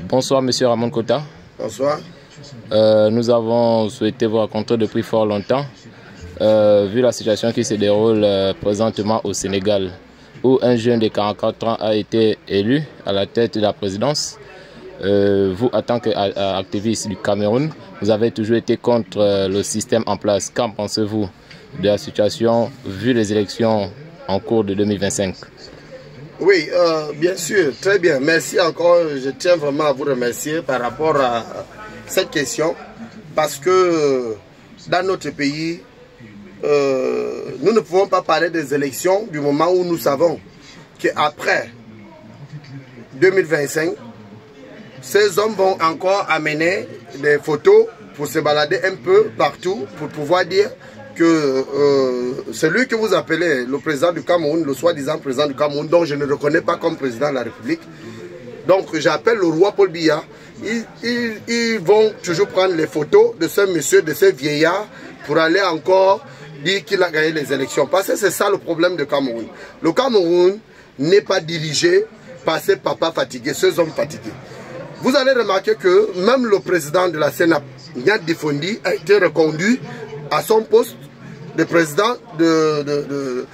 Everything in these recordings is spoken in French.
Bonsoir, monsieur Ramon Kota. Bonsoir. Nous avons souhaité vous rencontrer depuis fort longtemps, vu la situation qui se déroule présentement au Sénégal, où un jeune de 44 ans a été élu à la tête de la présidence. Vous, en tant qu'activiste du Cameroun, vous avez toujours été contre le système en place. Qu'en pensez-vous de la situation, vu les élections en cours de 2025? Oui, bien sûr, très bien. Merci encore. Je tiens vraiment à vous remercier par rapport à cette question. Parce que dans notre pays, nous ne pouvons pas parler des élections du moment où nous savons qu'après 2025, ces hommes vont encore amener des photos pour se balader un peu partout pour pouvoir dire que celui que vous appelez le président du Cameroun, le soi-disant président du Cameroun, dont je ne reconnais pas comme président de la République, donc j'appelle le roi Paul Biya, ils vont toujours prendre les photos de ce monsieur, de ce vieillard, pour aller encore dire qu'il a gagné les élections. Parce que c'est ça le problème du Cameroun. Le Cameroun n'est pas dirigé par ces papas fatigués, ces hommes fatigués. Vous allez remarquer que même le président de la Sénat, Nyat Difondi, a été reconduit à son poste de président de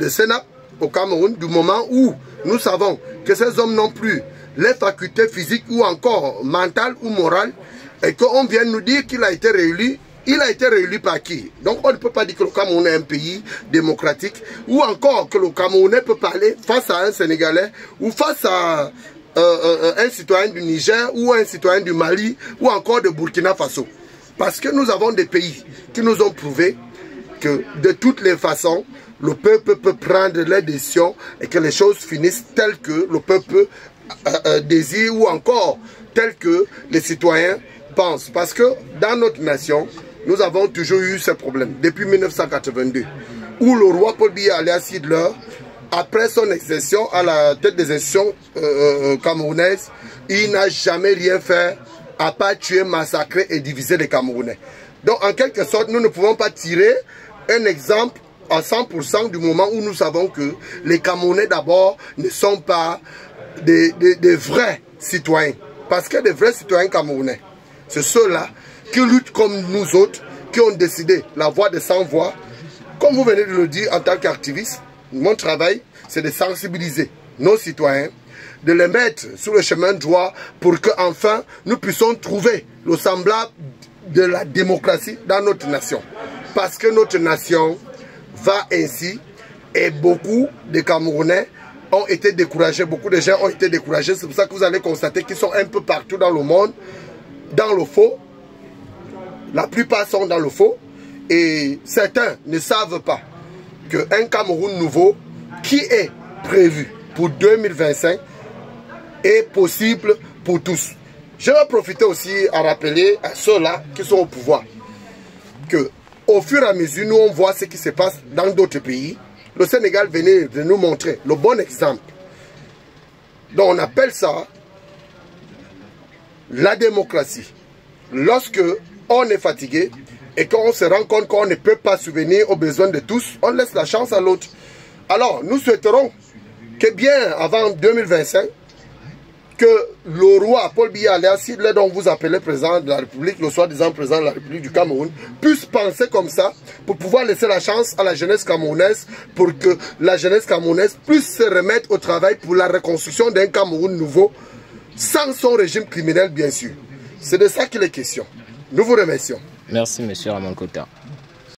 Sénat au Cameroun, du moment où nous savons que ces hommes n'ont plus les facultés physiques ou encore mentales ou morales, et qu'on vient nous dire qu'il a été réélu. Il a été réélu par qui? Donc on ne peut pas dire que le Cameroun est un pays démocratique, ou encore que le Camerounais peut parler face à un Sénégalais ou face à un citoyen du Niger ou un citoyen du Mali ou encore de Burkina Faso. Parce que nous avons des pays qui nous ont prouvé que de toutes les façons, le peuple peut prendre les décisions et que les choses finissent telles que le peuple désire ou encore telles que les citoyens pensent. Parce que dans notre nation, nous avons toujours eu ce problème depuis 1982, où le roi Paul Biya alias Hitler, après son accession à la tête des institutions camerounaises, il n'a jamais rien fait à part tuer, massacrer et diviser les Camerounais. Donc en quelque sorte, nous ne pouvons pas tirer un exemple à 100% du moment où nous savons que les Camerounais d'abord ne sont pas des vrais citoyens. Parce que des vrais citoyens camerounais, c'est ceux-là qui luttent comme nous autres, qui ont décidé la voix des sans-voix. Comme vous venez de le dire en tant qu'activiste, mon travail, c'est de sensibiliser nos citoyens, de les mettre sur le chemin droit pour qu'enfin nous puissions trouver le semblable de la démocratie dans notre nation. Parce que notre nation va ainsi et beaucoup de Camerounais ont été découragés, beaucoup de gens ont été découragés. C'est pour ça que vous allez constater qu'ils sont un peu partout dans le monde, dans le faux. La plupart sont dans le faux et certains ne savent pas qu'un Cameroun nouveau qui est prévu pour 2025 est possible pour tous. Je vais profiter aussi à rappeler à ceux-là qui sont au pouvoir que au fur et à mesure, nous on voit ce qui se passe dans d'autres pays. Le Sénégal venait de nous montrer le bon exemple. Donc on appelle ça la démocratie. Lorsque on est fatigué et qu'on se rend compte qu'on ne peut pas subvenir aux besoins de tous, on laisse la chance à l'autre. Alors nous souhaiterons que bien avant 2025, que le roi Paul Biya alias Hitler, dont vous appelez président de la République, le soi-disant président de la République du Cameroun, puisse penser comme ça pour pouvoir laisser la chance à la jeunesse camerounaise, pour que la jeunesse camerounaise puisse se remettre au travail pour la reconstruction d'un Cameroun nouveau, sans son régime criminel bien sûr. C'est de ça qu'il est question. Nous vous remercions. Merci, monsieur Ramon Kota.